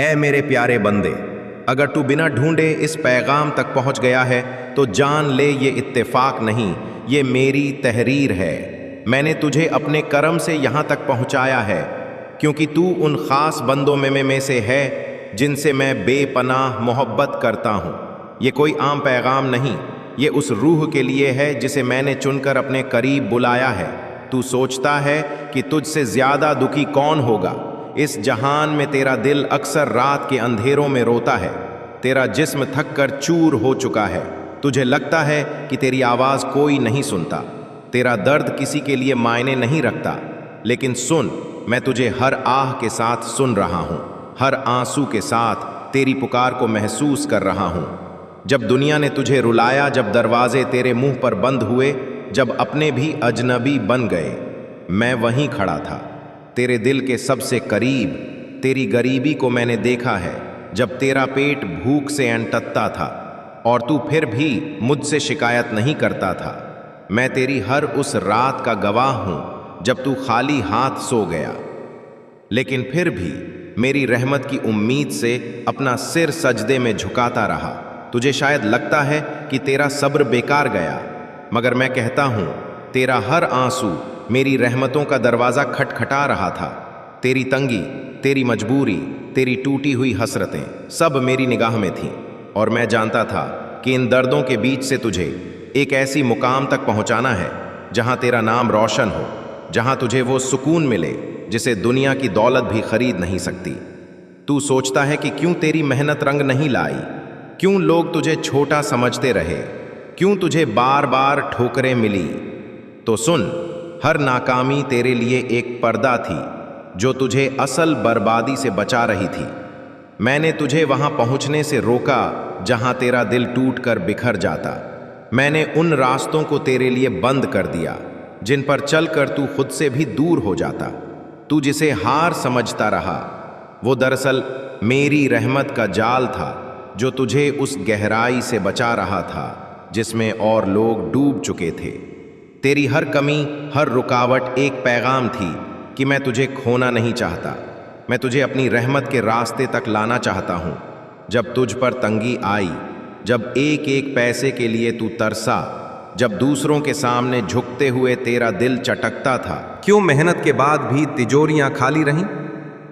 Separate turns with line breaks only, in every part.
اے میرے پیارے بندے، اگر تو بنا ڈھونڈے اس پیغام تک پہنچ گیا ہے تو جان لے یہ اتفاق نہیں، یہ میری تحریر ہے۔ میں نے تجھے اپنے کرم سے یہاں تک پہنچایا ہے کیونکہ تو ان خاص بندوں میں سے ہے جن سے میں بے پناہ محبت کرتا ہوں۔ یہ کوئی عام پیغام نہیں، یہ اس روح کے لیے ہے جسے میں نے چن کر اپنے قریب بلایا ہے۔ تو سوچتا ہے کہ تجھ سے زیادہ دکھی کون ہوگا؟ اس جہان میں تیرا دل اکثر رات کے اندھیروں میں روتا ہے، تیرا جسم تھک کر چور ہو چکا ہے، تجھے لگتا ہے کہ تیری آواز کوئی نہیں سنتا، تیرا درد کسی کے لیے معنی نہیں رکھتا۔ لیکن سن، میں تجھے ہر آہ کے ساتھ سن رہا ہوں، ہر آنسو کے ساتھ تیری پکار کو محسوس کر رہا ہوں۔ جب دنیا نے تجھے رلایا، جب دروازے تیرے منہ پر بند ہوئے، جب اپنے بھی اجنبی بن گئے، میں وہیں کھڑا تھا، تیرے دل کے سب سے قریب۔ تیری غریبی کو میں نے دیکھا ہے، جب تیرا پیٹ بھوک سے انٹتا تھا اور تو پھر بھی مجھ سے شکایت نہیں کرتا تھا۔ میں تیری ہر اس رات کا گواہ ہوں جب تو خالی ہاتھ سو گیا، لیکن پھر بھی میری رحمت کی امید سے اپنا سر سجدے میں جھکاتا رہا۔ تجھے شاید لگتا ہے کہ تیرا صبر بیکار گیا، مگر میں کہتا ہوں تیرا ہر آنسو میری رحمتوں کا دروازہ کھٹکھٹا رہا تھا۔ تیری تنگی، تیری مجبوری، تیری ٹوٹی ہوئی حسرتیں سب میری نگاہ میں تھیں، اور میں جانتا تھا کہ ان دردوں کے بیچ سے تجھے ایک ایسی مقام تک پہنچانا ہے جہاں تیرا نام روشن ہو، جہاں تجھے وہ سکون ملے جسے دنیا کی دولت بھی خرید نہیں سکتی۔ تو سوچتا ہے کہ کیوں تیری محنت رنگ نہیں لائی، کیوں لوگ تجھے چھوٹا سمجھتے رہے، کیوں تجھے بار بار ٹھوکریں ملی۔ تو سن، ہر ناکامی تیرے لیے ایک پردہ تھی جو تجھے اصل بربادی سے بچا رہی تھی۔ میں نے تجھے وہاں پہنچنے سے روکا جہاں تیرا دل ٹوٹ کر بکھر جاتا۔ میں نے ان راستوں کو تیرے لیے بند کر دیا جن پر چل کر تو خود سے بھی دور ہو جاتا۔ تو جسے ہار سمجھتا رہا، وہ دراصل میری رحمت کا جال تھا جو تجھے اس گہرائی سے بچا رہا تھا جس میں اور لوگ ڈوب چکے تھے۔ تیری ہر کمی، ہر رکاوٹ ایک پیغام تھی کہ میں تجھے کھونا نہیں چاہتا، میں تجھے اپنی رحمت کے راستے تک لانا چاہتا ہوں۔ جب تجھ پر تنگی آئی، جب ایک ایک پیسے کے لیے تو ترسا، جب دوسروں کے سامنے جھکتے ہوئے تیرا دل چٹکتا تھا، کیوں محنت کے بعد بھی تجوریاں خالی رہیں؟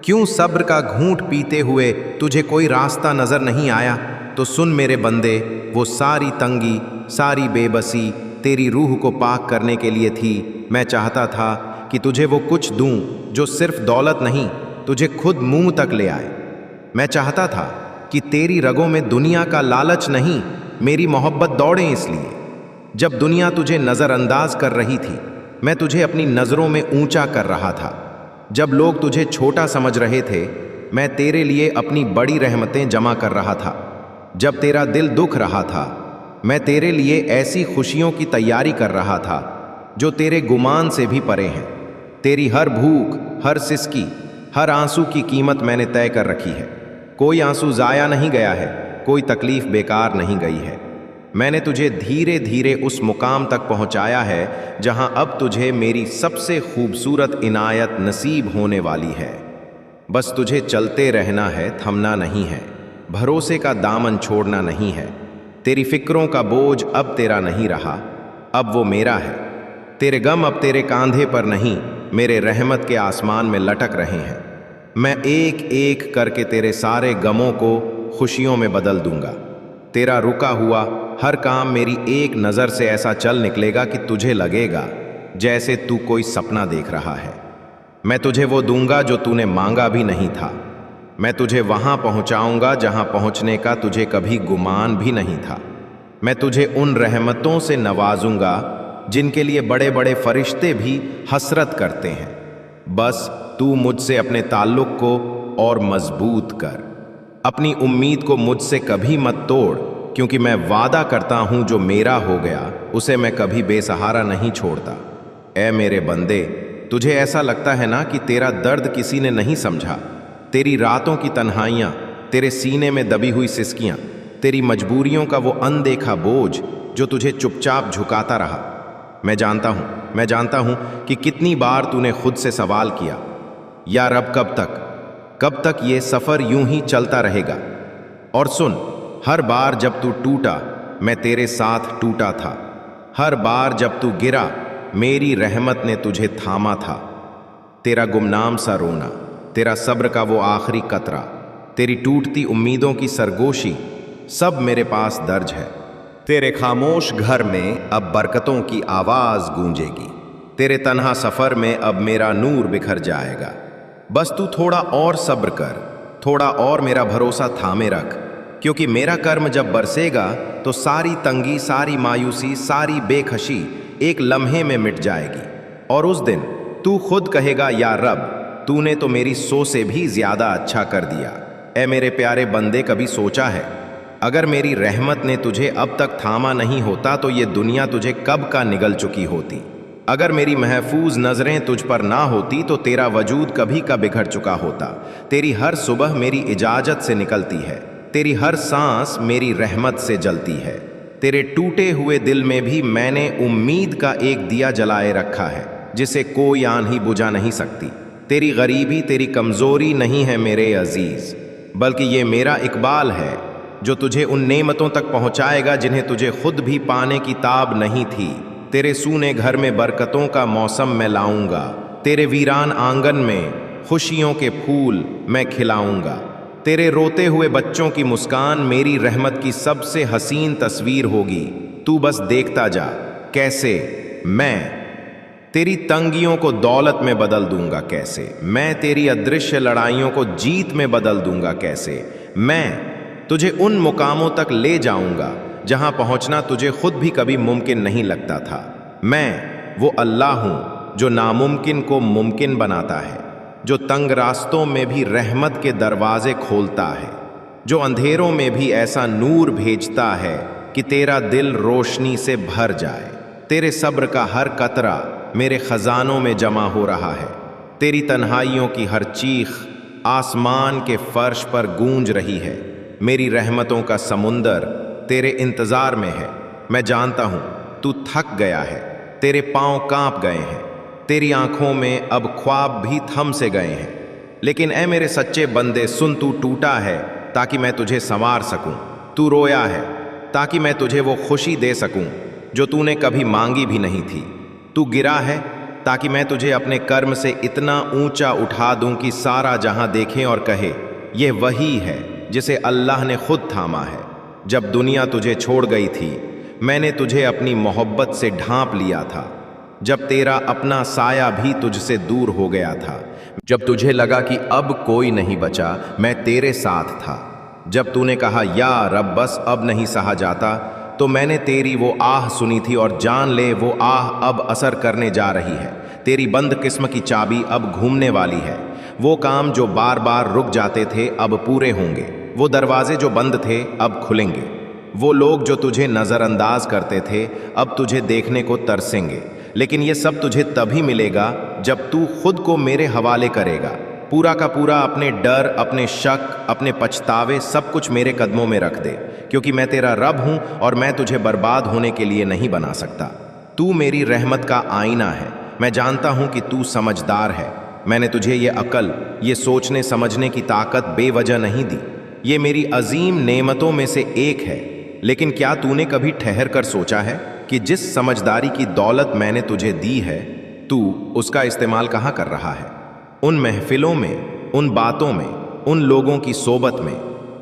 کیوں صبر کا گھونٹ پیتے ہوئے تجھے کوئی راستہ نظر نہیں آیا؟ تو سن میرے بندے، وہ ساری تنگی، ساری بے بسی تیری روح کو پاک کرنے کے لیے تھی۔ میں چاہتا تھا کہ تجھے وہ کچھ دوں جو صرف دولت نہیں، تجھے خود منہ تک لے آئے۔ میں چاہتا تھا کہ تیری رگوں میں دنیا کا لالچ نہیں، میری محبت دوڑے۔ اس لیے جب دنیا تجھے نظر انداز کر رہی تھی، میں تجھے اپنی نظروں میں اونچا کر رہا تھا۔ جب لوگ تجھے چھوٹا سمجھ رہے تھے، میں تیرے لیے اپنی بڑی رحمتیں جمع کر رہا تھا۔ جب تیرا دل دکھ رہا تھا، میں تیرے لیے ایسی خوشیوں کی تیاری کر رہا تھا جو تیرے گمان سے بھی پرے ہیں۔ تیری ہر بھوک، ہر سسکی، ہر آنسو کی قیمت میں نے طے کر رکھی ہے۔ کوئی آنسو ضائع نہیں گیا ہے، کوئی تکلیف بیکار نہیں گئی ہے۔ میں نے تجھے دھیرے دھیرے اس مقام تک پہنچایا ہے جہاں اب تجھے میری سب سے خوبصورت عنایت نصیب ہونے والی ہے۔ بس تجھے چلتے رہنا ہے، تھمنا نہیں ہے، بھروسے کا دامن چھوڑنا نہیں ہے۔ تیری فکروں کا بوجھ اب تیرا نہیں رہا، اب وہ میرا ہے۔ تیرے غم اب تیرے کاندھے پر نہیں، میرے رحمت کے آسمان میں لٹک رہے ہیں۔ میں ایک ایک کر کے تیرے سارے غموں کو خوشیوں میں بدل دوں گا۔ تیرا رکا ہوا ہر کام میری ایک نظر سے ایسا چل نکلے گا کہ تجھے لگے گا جیسے تو کوئی سپنا دیکھ رہا ہے۔ میں تجھے وہ دوں گا جو تو نے مانگا بھی نہیں تھا۔ میں تجھے وہاں پہنچاؤں گا جہاں پہنچنے کا تجھے کبھی گمان بھی نہیں تھا۔ میں تجھے ان رحمتوں سے نوازوں گا جن کے لیے بڑے بڑے فرشتے بھی حسرت کرتے ہیں۔ بس تو مجھ سے اپنے تعلق کو اور مضبوط کر، اپنی امید کو مجھ سے کبھی مت توڑ، کیونکہ میں وعدہ کرتا ہوں جو میرا ہو گیا اسے میں کبھی بے سہارا نہیں چھوڑتا۔ اے میرے بندے، تجھے ایسا لگتا ہے نا کہ تیرا درد کسی نے نہیں سمجھا، تیری راتوں کی تنہائیاں، تیرے سینے میں دبی ہوئی سسکیاں، تیری مجبوریوں کا وہ اندیکھا بوجھ جو تجھے چپ چاپ جھکاتا رہا۔ میں جانتا ہوں کہ کتنی بار تو نے خود سے سوال کیا، یا رب کب تک؟ कब तक ये सफ़र यूं ही चलता रहेगा? और सुन, हर बार जब तू टूटा मैं तेरे साथ टूटा था। हर बार जब तू गिरा मेरी रहमत ने तुझे थामा था। तेरा गुमनाम सा रोना, तेरा सब्र का वो आखिरी कतरा, तेरी टूटती उम्मीदों की सरगोशी, सब मेरे पास दर्ज है। तेरे खामोश घर में अब बरकतों की आवाज़ गूंजेगी। तेरे तन्हा सफ़र में अब मेरा नूर बिखर जाएगा। बस तू थोड़ा और सब्र कर, थोड़ा और मेरा भरोसा थामे रख, क्योंकि मेरा कर्म जब बरसेगा तो सारी तंगी, सारी मायूसी, सारी बेखशी एक लम्हे में मिट जाएगी। और उस दिन तू खुद कहेगा, या रब, तूने तो मेरी सौ से भी ज़्यादा अच्छा कर दिया। ऐ मेरे प्यारे बंदे, कभी सोचा है अगर मेरी रहमत ने तुझे अब तक थामा नहीं होता तो ये दुनिया तुझे कब का निगल चुकी होती? अगर मेरी महफूज नज़रें तुझ पर ना होती तो तेरा वजूद कभी का बिखर चुका होता। तेरी हर सुबह मेरी इजाज़त से निकलती है, तेरी हर सांस मेरी रहमत से जलती है। तेरे टूटे हुए दिल में भी मैंने उम्मीद का एक दिया जलाए रखा है, जिसे कोई आन ही बुझा नहीं सकती। तेरी गरीबी, तेरी कमज़ोरी नहीं है मेरे अजीज़, बल्कि ये मेरा इकबाल है जो तुझे उन नेमतों तक पहुँचाएगा जिन्हें तुझे खुद भी पाने की ताब नहीं थी। तेरे सूने घर में बरकतों का मौसम मैं लाऊंगा, तेरे वीरान आंगन में खुशियों के फूल मैं खिलाऊंगा। तेरे रोते हुए बच्चों की मुस्कान मेरी रहमत की सबसे हसीन तस्वीर होगी। तू बस देखता जा कैसे मैं तेरी तंगियों को दौलत में बदल दूंगा, कैसे मैं तेरी अदृश्य लड़ाइयों को जीत में बदल दूंगा, कैसे मैं तुझे उन मुकामों तक ले जाऊंगा जहां पहुंचना तुझे खुद भी कभी मुमकिन नहीं लगता था। मैं वो अल्लाह हूं जो नामुमकिन को मुमकिन बनाता है, जो तंग रास्तों में भी रहमत के दरवाजे खोलता है, जो अंधेरों में भी ऐसा नूर भेजता है कि तेरा दिल रोशनी से भर जाए। तेरे सब्र का हर कतरा मेरे खजानों में जमा हो रहा है। तेरी तन्हाइयों की हर चीख आसमान के फर्श पर गूंज रही है। मेरी रहमतों का समुंदर तेरे इंतजार में है। मैं जानता हूं तू थक गया है, तेरे पांव कांप गए हैं, तेरी आंखों में अब ख्वाब भी थम से गए हैं। लेकिन ऐ मेरे सच्चे बंदे सुन, तू टूटा है ताकि मैं तुझे संवार सकूं, तू रोया है ताकि मैं तुझे वो खुशी दे सकूं जो तूने कभी मांगी भी नहीं थी, तू गिरा है ताकि मैं तुझे अपने कर्म से इतना ऊंचा उठा दूं कि सारा जहां देखे और कहे ये वही है जिसे अल्लाह ने खुद थामा है। जब दुनिया तुझे छोड़ गई थी मैंने तुझे अपनी मोहब्बत से ढांप लिया था। जब तेरा अपना साया भी तुझसे दूर हो गया था, जब तुझे लगा कि अब कोई नहीं बचा, मैं तेरे साथ था। जब तूने कहा या रब बस अब नहीं सहा जाता, तो मैंने तेरी वो आह सुनी थी और जान ले वो आह अब असर करने जा रही है। तेरी बंद किस्म की चाबी अब घूमने वाली है। वो काम जो बार बार रुक जाते थे अब पूरे होंगे, वो दरवाजे जो बंद थे अब खुलेंगे, वो लोग जो तुझे नज़रअंदाज करते थे अब तुझे देखने को तरसेंगे। लेकिन ये सब तुझे तभी मिलेगा जब तू खुद को मेरे हवाले करेगा, पूरा का पूरा अपने डर, अपने शक, अपने पछतावे सब कुछ मेरे कदमों में रख दे, क्योंकि मैं तेरा रब हूं और मैं तुझे बर्बाद होने के लिए नहीं बना सकता। तू मेरी रहमत का आईना है। मैं जानता हूं कि तू समझदार है। मैंने तुझे ये अकल, ये सोचने समझने की ताकत बेवजह नहीं दी। ये मेरी अजीम नेमतों में से एक है। लेकिन क्या तूने कभी ठहर कर सोचा है कि जिस समझदारी की दौलत मैंने तुझे दी है, तू उसका इस्तेमाल कहाँ कर रहा है? उन महफिलों में, उन बातों में, उन लोगों की सोबत में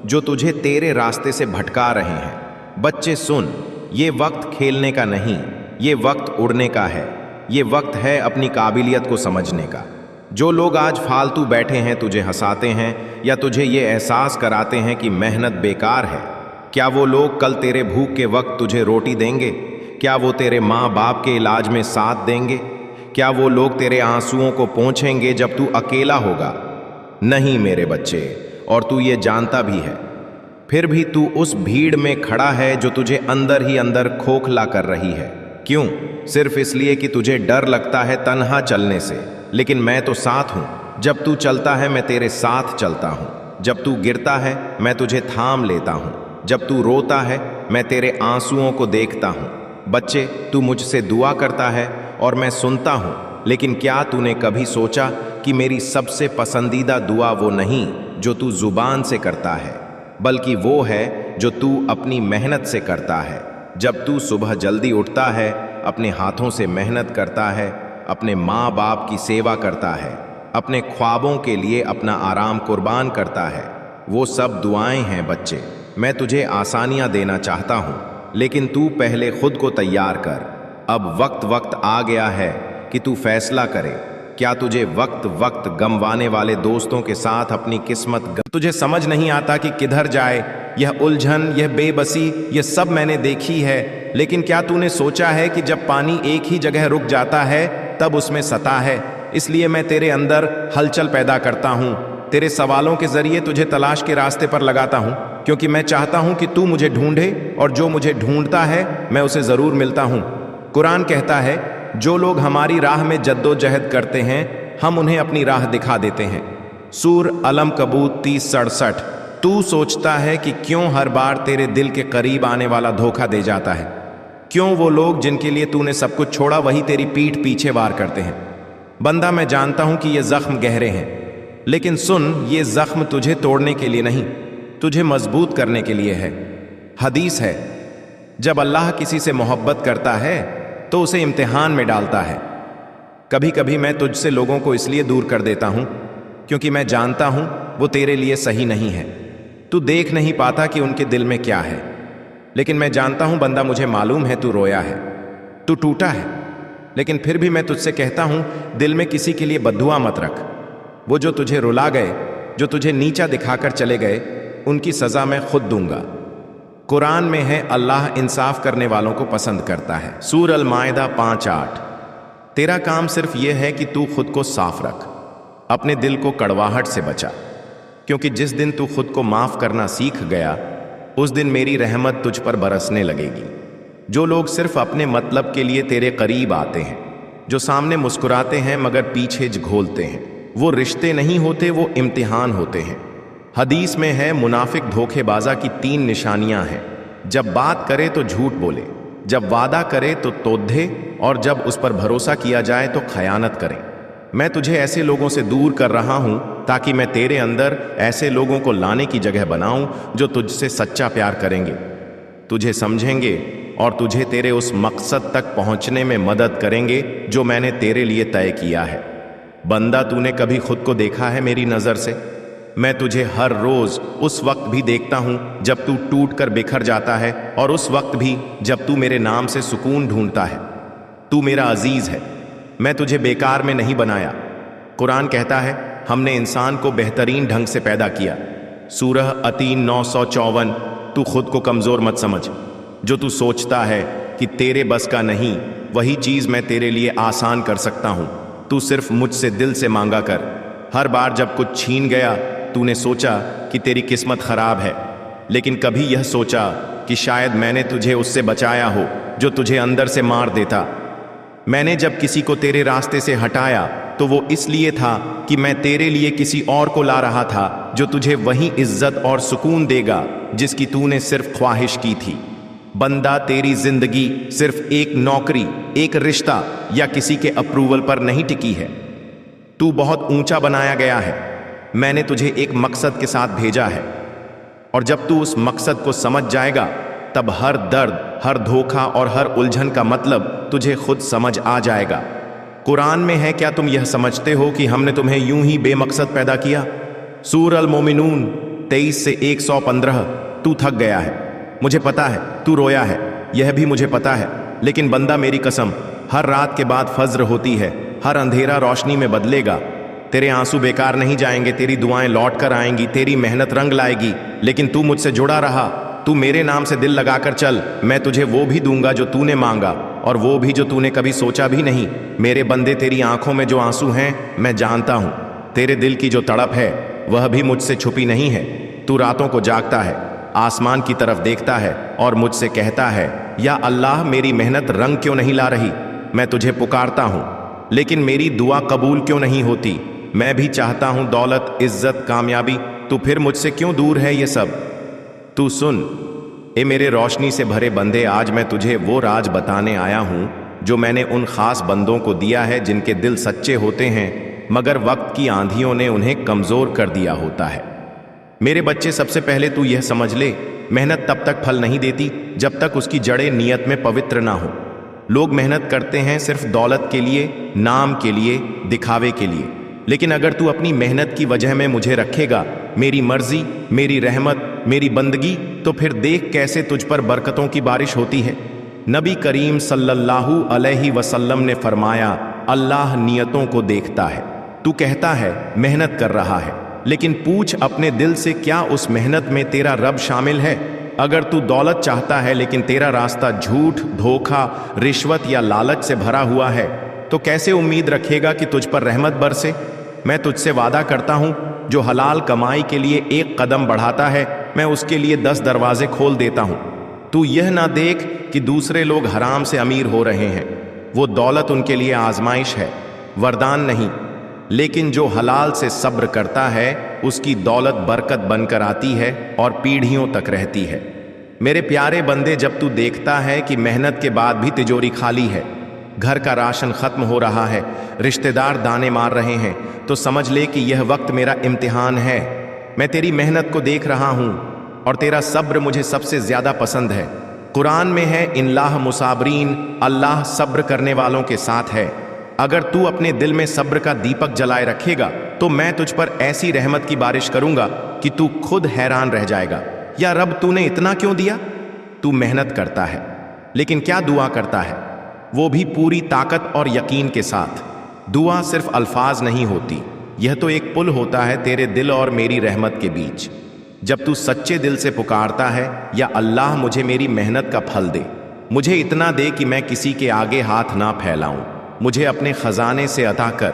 जो तुझे तेरे रास्ते से भटका रहे हैं। बच्चे सुन, ये वक्त खेलने का नहीं, ये वक्त उड़ने का है। ये वक्त है अपनी काबिलियत को समझने का। जो लोग आज फालतू बैठे हैं, तुझे हंसाते हैं या तुझे ये एहसास कराते हैं कि मेहनत बेकार है, क्या वो लोग कल तेरे भूख के वक्त तुझे रोटी देंगे? क्या वो तेरे माँ बाप के इलाज में साथ देंगे? क्या वो लोग तेरे आंसुओं को पोंछेंगे जब तू अकेला होगा? नहीं मेरे बच्चे, और तू ये जानता भी है। फिर भी तू उस भीड़ में खड़ा है जो तुझे अंदर ही अंदर खोखला कर रही है। क्यों? सिर्फ इसलिए कि तुझे डर लगता है तन्हा चलने से। लेकिन मैं तो साथ हूं। जब तू चलता है मैं तेरे साथ चलता हूं। जब तू गिरता है मैं तुझे थाम लेता हूं। जब तू रोता है मैं तेरे आंसुओं को देखता हूं। बच्चे, तू मुझसे दुआ करता है और मैं सुनता हूं, लेकिन क्या तूने कभी सोचा کہ میری سب سے پسندیدہ دعا وہ نہیں جو تو زبان سے کرتا ہے، بلکہ وہ ہے جو تو اپنی محنت سے کرتا ہے۔ جب تو صبح جلدی اٹھتا ہے، اپنے ہاتھوں سے محنت کرتا ہے، اپنے ماں باپ کی سیوا کرتا ہے، اپنے خوابوں کے لیے اپنا آرام قربان کرتا ہے، وہ سب دعائیں ہیں بچے۔ میں تجھے آسانیاں دینا چاہتا ہوں، لیکن تو پہلے خود کو تیار کر۔ اب وقت آ گیا ہے کہ تو فیصلہ کرے۔ کیا تجھے وقت گموانے والے دوستوں کے ساتھ اپنی قسمت تجھے سمجھ نہیں آتا کہ کدھر جائے؟ یہ الجھن، یہ بے بسی، یہ سب میں نے دیکھی ہے، لیکن کیا تو نے سوچا ہے کہ جب پانی ایک ہی جگہ رک جاتا ہے تب اس میں سطح ہے؟ اس لیے میں تیرے اندر ہلچل پیدا کرتا ہوں، تیرے سوالوں کے ذریعے تجھے تلاش کے راستے پر لگاتا ہوں، کیونکہ میں چاہتا ہوں کہ تو مجھے ڈھونڈے، اور جو مجھے ڈھونڈتا ہے میں اسے ضرور ملتا ہوں۔ قرآن کہتا ہے جو لوگ ہماری راہ میں جد و جہد کرتے ہیں ہم انہیں اپنی راہ دکھا دیتے ہیں۔ سور العنکبوت 30:67۔ تو سوچتا ہے کہ کیوں ہر بار تیرے دل کے قریب آنے والا دھوکہ دے جاتا ہے؟ کیوں وہ لوگ جن کے لیے تو نے سب کچھ چھوڑا وہی تیری پیٹھ پیچھے وار کرتے ہیں؟ بندہ، میں جانتا ہوں کہ یہ زخم گہرے ہیں، لیکن سن، یہ زخم تجھے توڑنے کے لیے نہیں، تجھے مضبوط کرنے کے لیے ہے۔ حدیث ہے جب اللہ کسی سے محبت کرتا ہے تو اسے امتحان میں ڈالتا ہے۔ کبھی کبھی میں تجھ سے لوگوں کو اس لیے دور کر دیتا ہوں کیونکہ میں جانتا ہوں وہ تیرے لیے صحیح نہیں ہے۔ تو دیکھ نہیں پاتا کہ ان کے دل میں کیا ہے، لیکن میں جانتا ہوں بندہ، مجھے معلوم ہے تو رویا ہے، تو ٹوٹا ہے، لیکن پھر بھی میں تجھ سے کہتا ہوں دل میں کسی کے لیے بددعا مت رکھ۔ وہ جو تجھے رلا گئے، جو تجھے نیچا دکھا کر چلے گئے، ان کی سزا میں خود دوں گا۔ قرآن میں ہے اللہ انصاف کرنے والوں کو پسند کرتا ہے۔ سورہ المائدہ 5:8۔ تیرا کام صرف یہ ہے کہ تو خود کو صاف رکھ، اپنے دل کو کڑواہٹ سے بچا، کیونکہ جس دن تو خود کو معاف کرنا سیکھ گیا اس دن میری رحمت تجھ پر برسنے لگے گی۔ جو لوگ صرف اپنے مطلب کے لیے تیرے قریب آتے ہیں، جو سامنے مسکراتے ہیں مگر پیچھے جھولتے ہیں، وہ رشتے نہیں ہوتے، وہ امتحان ہوتے ہیں۔ حدیث میں ہے منافق دھوکے بازا کی 3 نشانیاں ہیں: جب بات کرے تو جھوٹ بولے، جب وعدہ کرے تو تودھے، اور جب اس پر بھروسہ کیا جائے تو خیانت کرے۔ میں تجھے ایسے لوگوں سے دور کر رہا ہوں تاکہ میں تیرے اندر ایسے لوگوں کو لانے کی جگہ بناؤں جو تجھ سے سچا پیار کریں گے، تجھے سمجھیں گے اور تجھے تیرے اس مقصد تک پہنچنے میں مدد کریں گے جو میں نے تیرے لیے طے کیا ہے۔ بندہ، تو نے کبھی خود کو دیکھا ہے میری نظر سے؟ میں تجھے ہر روز اس وقت بھی دیکھتا ہوں جب تو ٹوٹ کر بکھر جاتا ہے، اور اس وقت بھی جب تو میرے نام سے سکون ڈھونڈتا ہے۔ تو میرا عزیز ہے، میں تجھے بیکار میں نہیں بنایا۔ قرآن کہتا ہے ہم نے انسان کو بہترین ڈھنگ سے پیدا کیا۔ سورہ اطین 9:54۔ تو خود کو کمزور مت سمجھ۔ جو تو سوچتا ہے کہ تیرے بس کا نہیں، وہی چیز میں تیرے لیے آسان کر سکتا ہوں۔ تو صرف مجھ سے دل سے مانگا کر۔ ہر بار جب کچھ چھین گیا تو نے سوچا کہ تیری قسمت خراب ہے، لیکن کبھی یہ سوچا کہ شاید میں نے تجھے اس سے بچایا ہو جو تجھے اندر سے مار دیتا۔ میں نے جب کسی کو تیرے راستے سے ہٹایا تو وہ اس لیے تھا کہ میں تیرے لیے کسی اور کو لا رہا تھا جو تجھے وہی عزت اور سکون دے گا جس کی تو نے صرف خواہش کی تھی۔ بندہ، تیری زندگی صرف ایک نوکری، ایک رشتہ یا کسی کے اپروول پر نہیں ٹکی ہے۔ تو بہت اونچا بنایا گیا ہے۔ میں نے تجھے ایک مقصد کے ساتھ بھیجا ہے، اور جب تو اس مقصد کو سمجھ جائے گا تب ہر درد، ہر دھوکہ اور ہر الجھن کا مطلب تجھے خود سمجھ آ جائے گا۔ قرآن میں ہے کیا تم یہ سمجھتے ہو کہ ہم نے تمہیں یوں ہی بے مقصد پیدا کیا؟ سورہ المومنون 23:115۔ تو تھک گیا ہے، مجھے پتا ہے، تو رویا ہے، یہ بھی مجھے پتا ہے، لیکن بندہ، میری قسم، ہر رات کے بعد فجر ہوتی ہے، ہر اندھیرا روشنی میں بدلے گا۔ تیرے آنسو بیکار نہیں جائیں گے، تیری دعائیں لوٹ کر آئیں گی، تیری محنت رنگ لائے گی، لیکن تو مجھ سے جڑا رہا، تو میرے نام سے دل لگا کر چل، میں تجھے وہ بھی دوں گا جو تو نے مانگا، اور وہ بھی جو تو نے کبھی سوچا بھی نہیں۔ میرے بندے، تیری آنکھوں میں جو آنسو ہیں میں جانتا ہوں، تیرے دل کی جو تڑپ ہے وہ بھی مجھ سے چھپی نہیں ہے۔ تو راتوں کو جاگتا ہے، آسمان کی طرف دیکھتا ہے اور مجھ سے کہتا ہے یا اللہ، میری محنت رنگ کیوں نہیں لا رہی؟ میں تجھے پکارتا ہوں لیکن میری دعا قبول کیوں نہیں ہوتی؟ میں بھی چاہتا ہوں دولت، عزت، کامیابی، تو پھر مجھ سے کیوں دور ہے یہ سب؟ تو سن، اے میرے روشنی سے بھرے بندے، آج میں تجھے وہ راز بتانے آیا ہوں جو میں نے ان خاص بندوں کو دیا ہے جن کے دل سچے ہوتے ہیں मगर वक्त की आंधियों ने उन्हें कमजोर कर दिया होता है। मेरे बच्चे, सबसे पहले तू यह समझ ले, मेहनत तब तक फल नहीं देती जब तक उसकी जड़ें नियत में पवित्र ना हो। लोग मेहनत करते हैं सिर्फ दौलत के लिए, नाम के लिए, दिखावे के लिए, लेकिन अगर तू अपनी मेहनत की वजह में मुझे रखेगा, मेरी मर्जी, मेरी रहमत, मेरी बंदगी, तो फिर देख कैसे तुझ पर बरकतों की बारिश होती है। नबी करीम सल्लल्लाहु अलैहि वसल्लम ने फरमाया, अल्लाह नियतों को देखता है। तू कहता है मेहनत कर रहा है, लेकिन पूछ अपने दिल से, क्या उस मेहनत में तेरा रब शामिल है? अगर तू दौलत चाहता है लेकिन तेरा रास्ता झूठ, धोखा, रिश्वत या लालच से भरा हुआ है, तो कैसे उम्मीद रखेगा कि तुझ पर रहमत बरसे? मैं तुझसे वादा करता हूं, जो हलाल कमाई के लिए एक कदम बढ़ाता है, मैं उसके लिए 10 दरवाजे खोल देता हूं। तू यह ना देख कि दूसरे लोग हराम से अमीर हो रहे हैं, वो दौलत उनके लिए आजमाइश है, वरदान नहीं। लेकिन जो हलाल से सब्र करता है, उसकी दौलत बरकत बनकर आती है और पीढ़ियों तक रहती है। मेरे प्यारे बंदे, जब तू देखता है कि मेहनत के बाद भी तिजोरी खाली है, घर का राशन खत्म हो रहा है, रिश्तेदार दाने मार रहे हैं, तो समझ ले कि यह वक्त मेरा इम्तिहान है। मैं तेरी मेहनत को देख रहा हूं और तेरा सब्र मुझे सबसे ज्यादा पसंद है। कुरान में है, इन्लाह मुसाबरीन, अल्लाह सब्र करने वालों के साथ है। अगर तू अपने दिल में सब्र का दीपक जलाए रखेगा, तो मैं तुझ पर ऐसी रहमत की बारिश करूंगा कि तू खुद हैरान रह जाएगा। या रब, तूने इतना क्यों दिया? तू मेहनत करता है, लेकिन क्या दुआ करता है? वो भी पूरी ताकत और यकीन के साथ। दुआ सिर्फ अल्फाज नहीं होती, यह तो एक पुल होता है तेरे दिल और मेरी रहमत के बीच। जब तू सच्चे दिल से पुकारता है, या अल्लाह मुझे मेरी मेहनत का फल दे, मुझे इतना दे कि मैं किसी के आगे हाथ ना फैलाऊं, मुझे अपने खजाने से अता कर,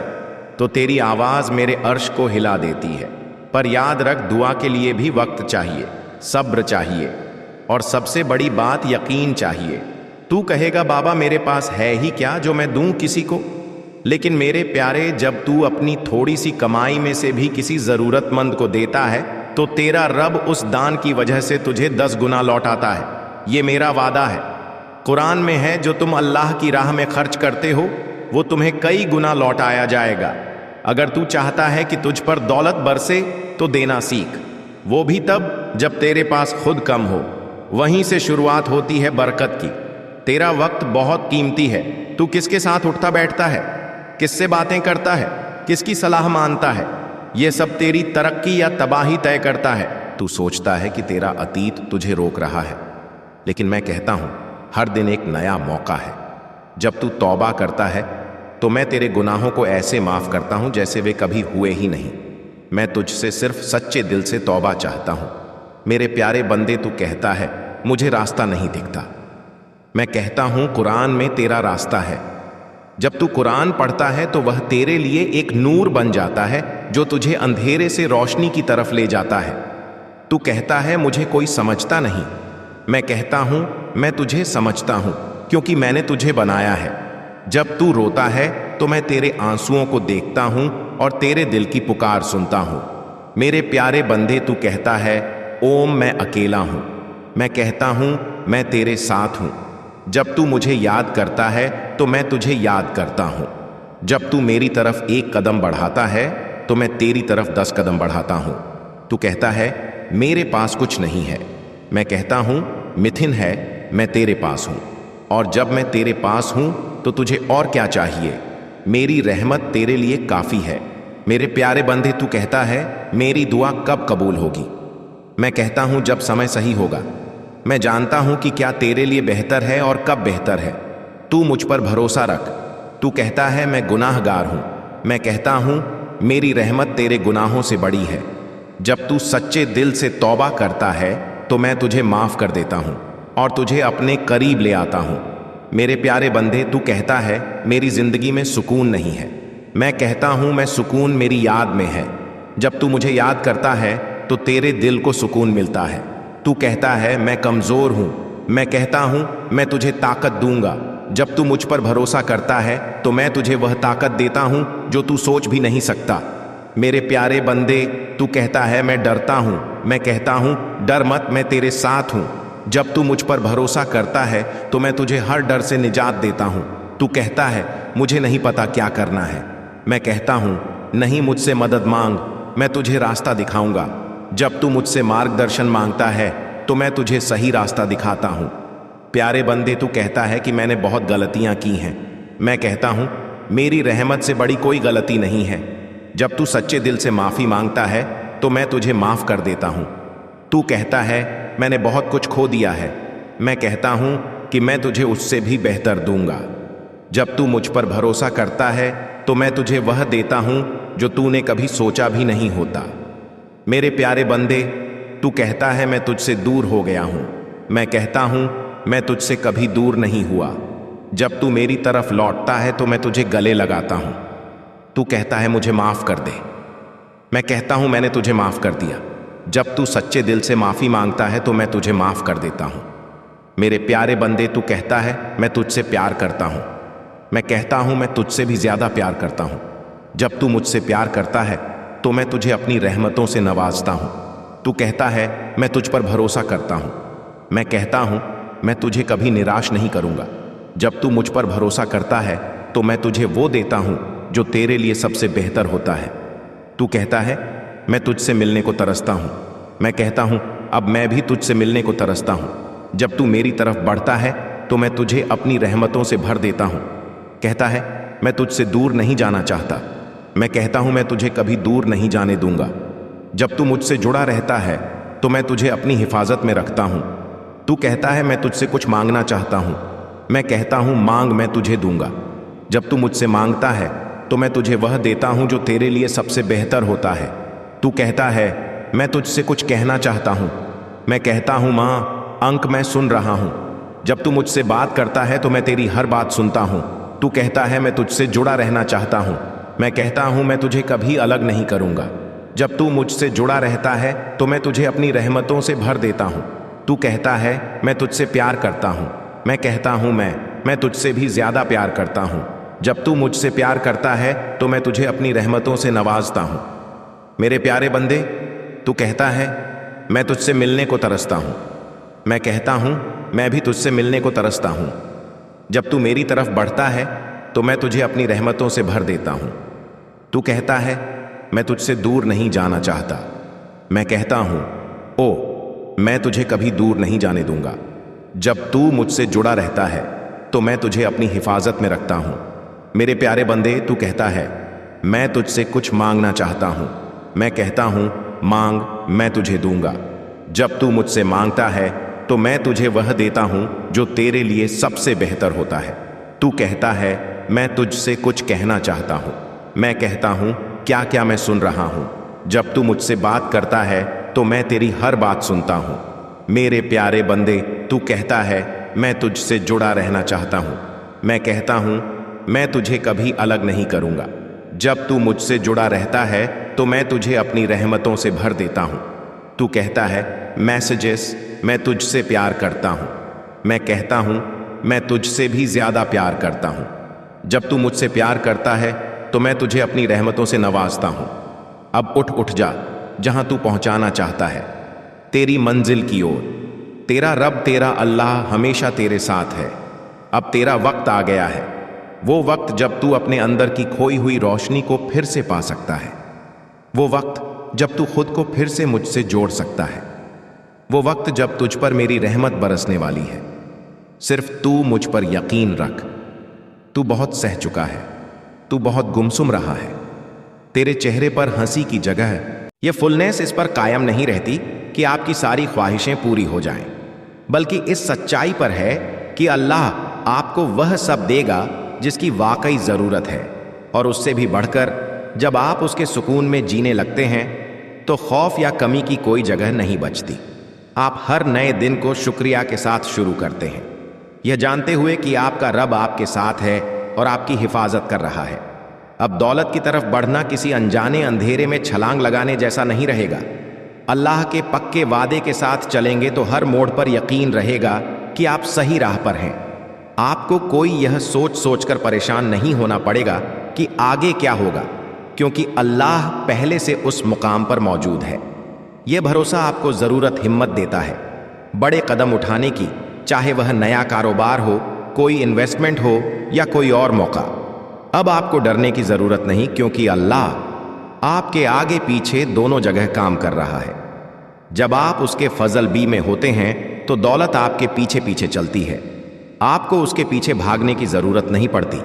तो तेरी आवाज मेरे अर्श को हिला देती है। पर याद रख, दुआ के लिए भी वक्त चाहिए, सब्र चाहिए, और सबसे बड़ी बात यकीन चाहिए। तू कहेगा, बाबा मेरे पास है ही क्या जो मैं दूं किसी को? लेकिन मेरे प्यारे, जब तू अपनी थोड़ी सी कमाई में से भी किसी जरूरतमंद को देता है, तो तेरा रब उस दान की वजह से तुझे 10 गुना लौटाता है। ये मेरा वादा है। कुरान में है, जो तुम अल्लाह की राह में खर्च करते हो, वो तुम्हें कई गुना लौटाया जाएगा। अगर तू चाहता है कि तुझ पर दौलत बरसे, तो देना सीख, वो भी तब जब तेरे पास खुद कम हो। वहीं से शुरुआत होती है बरकत की। तेरा वक्त बहुत कीमती है। तू किसके साथ उठता बैठता है, किससे बातें करता है, किसकी सलाह मानता है, यह सब तेरी तरक्की या तबाही तय करता है। तू सोचता है कि तेरा अतीत तुझे रोक रहा है, लेकिन मैं कहता हूं, हर दिन एक नया मौका है। जब तू तौबा करता है, तो मैं तेरे गुनाहों को ऐसे माफ करता हूं जैसे वे कभी हुए ही नहीं। मैं तुझसे सिर्फ सच्चे दिल से तौबा चाहता हूं। मेरे प्यारे बंदे, तू कहता है मुझे रास्ता नहीं दिखता। मैं कहता हूं, कुरान में तेरा रास्ता है। जब तू कुरान पढ़ता है, तो वह तेरे लिए एक नूर बन जाता है, जो तुझे अंधेरे से रोशनी की तरफ ले जाता है। तू कहता है मुझे कोई समझता नहीं। मैं कहता हूं, मैं तुझे समझता हूं, क्योंकि मैंने तुझे बनाया है। जब तू रोता है, तो मैं तेरे आंसुओं को देखता हूं और तेरे दिल की पुकार सुनता हूं। मेरे प्यारे बंदे, तू कहता है ओम मैं अकेला हूं। मैं कहता हूं, मैं तेरे साथ हूं। जब तू मुझे याद करता है, तो मैं तुझे याद करता हूं। जब तू मेरी तरफ एक कदम बढ़ाता है, तो मैं तेरी तरफ 10 कदम बढ़ाता हूं। तू कहता है मेरे पास कुछ नहीं है। मैं कहता हूं, मिथिन है, मैं तेरे पास हूं। और जब मैं तेरे पास हूं, तो तुझे और क्या चाहिए? मेरी रहमत तेरे लिए काफी है। मेरे प्यारे बंदे, तू कहता है मेरी दुआ कब कबूल होगी? मैं कहता हूं, जब समय सही होगा। मैं जानता हूं कि क्या तेरे लिए बेहतर है और कब बेहतर है। तू मुझ पर भरोसा रख। तू कहता है मैं गुनाहगार हूं। मैं कहता हूं, मेरी रहमत तेरे गुनाहों से बड़ी है। जब तू सच्चे दिल से तौबा करता है, तो मैं तुझे माफ कर देता हूं और तुझे अपने करीब ले आता हूं। मेरे प्यारे बंदे, तू कहता है मेरी जिंदगी में सुकून नहीं है। मैं कहता हूं, मैं सुकून मेरी याद में है। जब तू मुझे याद करता है, तो तेरे दिल को सुकून मिलता है। तू कहता है मैं कमजोर हूं। मैं कहता हूं, मैं तुझे ताकत दूंगा। जब तू मुझ पर भरोसा करता है, तो मैं तुझे वह ताकत देता हूं जो तू सोच भी नहीं सकता। मेरे प्यारे बंदे, तू कहता है मैं डरता हूं। मैं कहता हूं, डर मत, मैं तेरे साथ हूं। जब तू मुझ पर भरोसा करता है, तो मैं तुझे हर डर से निजात देता हूं। तू कहता है मुझे नहीं पता क्या करना है। मैं कहता हूं, नहीं मुझसे मदद मांग, मैं तुझे रास्ता दिखाऊंगा। जब तू मुझसे मार्गदर्शन मांगता है तो मैं तुझे सही रास्ता दिखाता हूँ। प्यारे बंदे, तू कहता है कि मैंने बहुत गलतियाँ की हैं। मैं कहता हूँ मेरी रहमत से बड़ी कोई गलती नहीं है। जब तू सच्चे दिल से माफ़ी मांगता है तो मैं तुझे माफ़ कर देता हूँ। तू कहता है मैंने बहुत कुछ खो दिया है। मैं कहता हूँ कि मैं तुझे उससे भी बेहतर दूंगा। जब तू मुझ पर भरोसा करता है तो मैं तुझे वह देता हूँ जो तूने कभी सोचा भी नहीं होता। मेरे प्यारे बंदे, तू कहता है मैं तुझसे दूर हो गया हूँ। मैं कहता हूँ मैं तुझसे कभी दूर नहीं हुआ। जब तू मेरी तरफ लौटता है तो मैं तुझे गले लगाता हूँ। तू कहता है मुझे माफ़ कर दे। मैं कहता हूँ मैंने तुझे माफ़ कर दिया। जब तू सच्चे दिल से माफ़ी मांगता है तो मैं तुझे माफ़ कर देता हूँ। मेरे प्यारे बंदे, तू कहता है मैं तुझसे प्यार करता हूँ। मैं कहता हूँ मैं तुझसे भी ज़्यादा प्यार करता हूँ। जब तू मुझसे प्यार करता है तो मैं तुझे अपनी रहमतों से नवाजता हूँ। तू कहता है मैं तुझ पर भरोसा करता हूँ। मैं कहता हूँ मैं तुझे कभी निराश नहीं करूँगा। जब तू मुझ पर भरोसा करता है तो मैं तुझे वो देता हूँ जो तेरे लिए सबसे बेहतर होता है। तू कहता है मैं तुझसे मिलने को तरसता हूँ। मैं कहता हूँ अब मैं भी तुझसे मिलने को तरसता हूँ। जब तू मेरी तरफ बढ़ता है तो मैं तुझे अपनी रहमतों से भर देता हूँ। कहता है मैं तुझसे दूर नहीं जाना चाहता। मैं कहता हूँ मैं तुझे कभी दूर नहीं जाने दूंगा। जब तू मुझसे जुड़ा रहता है तो मैं तुझे अपनी हिफाजत में रखता हूँ। तू कहता है मैं तुझसे कुछ मांगना चाहता हूँ। मैं कहता हूँ मांग, मैं तुझे दूंगा। जब तू मुझसे मांगता है तो मैं तुझे वह देता हूँ जो तेरे लिए सबसे बेहतर होता है। तू कहता है मैं तुझसे कुछ कहना चाहता हूँ। मैं कहता हूँ माँ, अंक मैं सुन रहा हूँ। जब तू मुझसे बात करता है तो मैं तेरी हर बात सुनता हूँ। तू कहता है मैं तुझसे जुड़ा रहना चाहता हूँ। मैं कहता हूँ मैं तुझे कभी अलग नहीं करूँगा। जब तू मुझसे जुड़ा रहता है तो मैं तुझे अपनी रहमतों से भर देता हूँ। तू कहता है मैं तुझसे प्यार करता हूँ। मैं कहता हूँ मैं तुझसे भी ज़्यादा प्यार करता हूँ। जब तू मुझसे प्यार करता है तो मैं तुझे अपनी रहमतों से नवाजता हूँ। मेरे प्यारे बंदे, तू कहता है मैं तुझसे मिलने को तरसता हूँ। मैं कहता हूँ मैं भी तुझसे मिलने को तरसता हूँ। जब तू मेरी तरफ बढ़ता है तो मैं तुझे अपनी रहमतों से भर देता हूँ। तू कहता है मैं तुझसे दूर नहीं जाना चाहता। मैं कहता हूँ ओ, मैं तुझे कभी दूर नहीं जाने दूंगा। जब तू मुझसे जुड़ा रहता है तो मैं तुझे अपनी हिफाजत में रखता हूँ। मेरे प्यारे बंदे, तू कहता है मैं तुझसे कुछ मांगना चाहता हूँ। मैं कहता हूँ मांग, मैं तुझे दूंगा। जब तू मुझसे मांगता है तो मैं तुझे वह देता हूँ जो तेरे लिए सबसे बेहतर होता है। तू कहता है मैं तुझसे कुछ कहना चाहता हूँ। मैं कहता हूँ क्या क्या मैं सुन रहा हूँ। जब तू मुझसे बात करता है तो मैं तेरी हर बात सुनता हूँ। मेरे प्यारे बंदे, तू कहता है मैं तुझसे जुड़ा रहना चाहता हूँ। मैं कहता हूँ मैं तुझे कभी अलग नहीं करूँगा। जब तू मुझसे जुड़ा रहता है तो मैं तुझे अपनी रहमतों से भर देता हूँ। तू कहता है मैसेजेस, मैं तुझसे प्यार करता हूँ। मैं कहता हूँ मैं तुझसे भी ज़्यादा प्यार करता हूँ। जब तू मुझसे प्यार करता है तो मैं तुझे अपनी रहमतों से नवाजता हूँ। अब उठ जा जहाँ तू पहुँचाना चाहता है, तेरी मंजिल की ओर। तेरा रब, तेरा अल्लाह हमेशा तेरे साथ है। अब तेरा वक्त आ गया है, वो वक्त जब तू अपने अंदर की खोई हुई रोशनी को फिर से पा सकता है। वो वक्त जब तू खुद को फिर से मुझसे जोड़ सकता है। वो वक्त जब तुझ पर मेरी रहमत बरसने वाली है। सिर्फ तू मुझ पर यकीन रख। तू बहुत सह चुका है, तू बहुत गुमसुम रहा है। तेरे चेहरे पर हंसी की जगह ये फुलनेस इस पर कायम नहीं रहती कि आपकी सारी ख्वाहिशें पूरी हो जाएं, बल्कि इस सच्चाई पर है कि अल्लाह आपको वह सब देगा जिसकी वाकई ज़रूरत है। और उससे भी बढ़कर जब आप उसके सुकून में जीने लगते हैं तो खौफ या कमी की कोई जगह नहीं बचती। आप हर नए दिन को शुक्रिया के साथ शुरू करते हैं, यह जानते हुए कि आपका रब आपके साथ है और आपकी हिफाजत कर रहा है। अब दौलत की तरफ बढ़ना किसी अनजाने अंधेरे में छलांग लगाने जैसा नहीं रहेगा। अल्लाह के पक्के वादे के साथ चलेंगे तो हर मोड़ पर यकीन रहेगा कि आप सही राह पर हैं। आपको कोई यह सोच सोचकर परेशान नहीं होना पड़ेगा कि आगे क्या होगा, क्योंकि अल्लाह पहले से उस मुकाम पर मौजूद है। यह भरोसा आपको ज़रूरत हिम्मत देता है बड़े कदम उठाने की, चाहे वह नया कारोबार हो, कोई इन्वेस्टमेंट हो या कोई और मौका। अब आपको डरने की ज़रूरत नहीं, क्योंकि अल्लाह آپ کے آگے پیچھے دونوں جگہ کام کر رہا ہے۔ جب آپ اس کے فضل بی میں ہوتے ہیں تو دولت آپ کے پیچھے پیچھے چلتی ہے، آپ کو اس کے پیچھے بھاگنے کی ضرورت نہیں پڑتی۔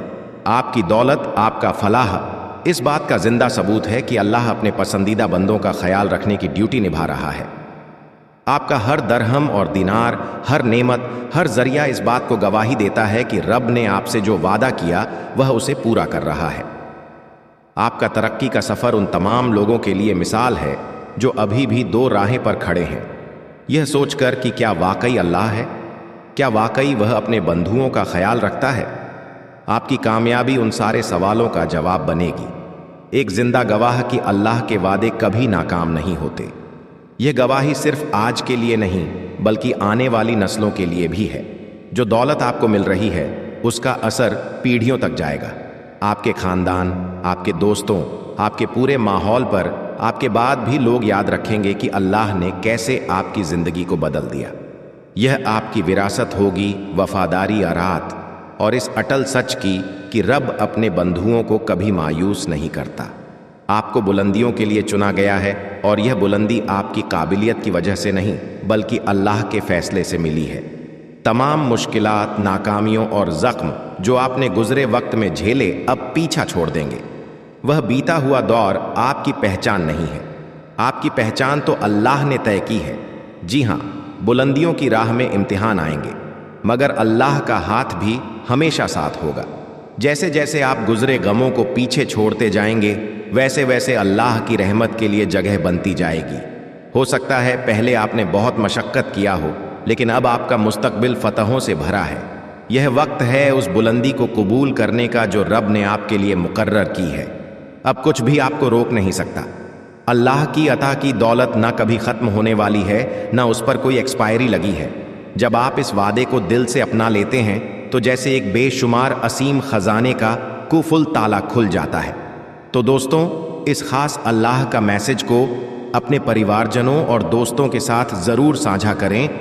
آپ کی دولت، آپ کا فلاح اس بات کا زندہ ثبوت ہے کہ اللہ اپنے پسندیدہ بندوں کا خیال رکھنے کی ڈیوٹی نبھا رہا ہے۔ آپ کا ہر درہم اور دینار، ہر نعمت، ہر ذریعہ اس بات کو گواہی دیتا ہے کہ رب نے آپ سے جو وعدہ کیا وہ اسے پورا کر رہا ہے۔ آپ کا ترقی کا سفر ان تمام لوگوں کے لیے مثال ہے جو ابھی بھی دو راہیں پر کھڑے ہیں، یہ سوچ کر کہ کیا واقعی اللہ ہے، کیا واقعی وہ اپنے بندھوؤں کا خیال رکھتا ہے۔ آپ کی کامیابی ان سارے سوالوں کا جواب بنے گی، ایک زندہ گواہ کہ اللہ کے وعدے کبھی ناکام نہیں ہوتے۔ یہ گواہی صرف آج کے لیے نہیں بلکہ آنے والی نسلوں کے لیے بھی ہے۔ جو دولت آپ کو مل رہی ہے اس کا اثر پیڑھیوں تک جائے گا، آپ کے خاندان، آپ کے دوستوں، آپ کے پورے ماحول پر آپ کے بعد بھی لوگ یاد رکھیں گے کہ اللہ نے کیسے آپ کی زندگی کو بدل دیا۔ یہ آپ کی وراثت ہوگی، وفاداری ارات اور اس اٹل سچ کی کہ رب اپنے بندھوؤں کو کبھی مایوس نہیں کرتا۔ آپ کو بلندیوں کے لیے چنا گیا ہے اور یہ بلندی آپ کی قابلیت کی وجہ سے نہیں بلکہ اللہ کے فیصلے سے ملی ہے۔ تمام مشکلات، ناکامیوں اور زخم جو آپ نے گزرے وقت میں جھیلے اب پیچھا چھوڑ دیں گے۔ وہ بیتا ہوا دور آپ کی پہچان نہیں ہے، آپ کی پہچان تو اللہ نے طے کی ہے۔ جی ہاں، بلندیوں کی راہ میں امتحان آئیں گے مگر اللہ کا ہاتھ بھی ہمیشہ ساتھ ہوگا۔ جیسے جیسے آپ گزرے غموں کو پیچھے چھوڑتے جائیں گے ویسے ویسے اللہ کی رحمت کے لیے جگہ بنتی جائے گی۔ ہو سکتا ہے پہلے آپ نے بہت مشقت کیا ہو لیکن اب آپ کا مستقبل فتحوں سے بھرا ہے۔ یہ وقت ہے اس بلندی کو قبول کرنے کا جو رب نے آپ کے لیے مقرر کی ہے۔ اب کچھ بھی آپ کو روک نہیں سکتا۔ اللہ کی عطا کی دولت نہ کبھی ختم ہونے والی ہے، نہ اس پر کوئی ایکسپائری لگی ہے۔ جب آپ اس وعدے کو دل سے اپنا لیتے ہیں تو جیسے ایک بے شمار عظیم خزانے کا قفل تالا کھل جاتا ہے۔ تو دوستوں، اس خاص اللہ کا میسج کو اپنے پریوار جنوں اور دوستوں کے ساتھ ضرور ساجھا کریں۔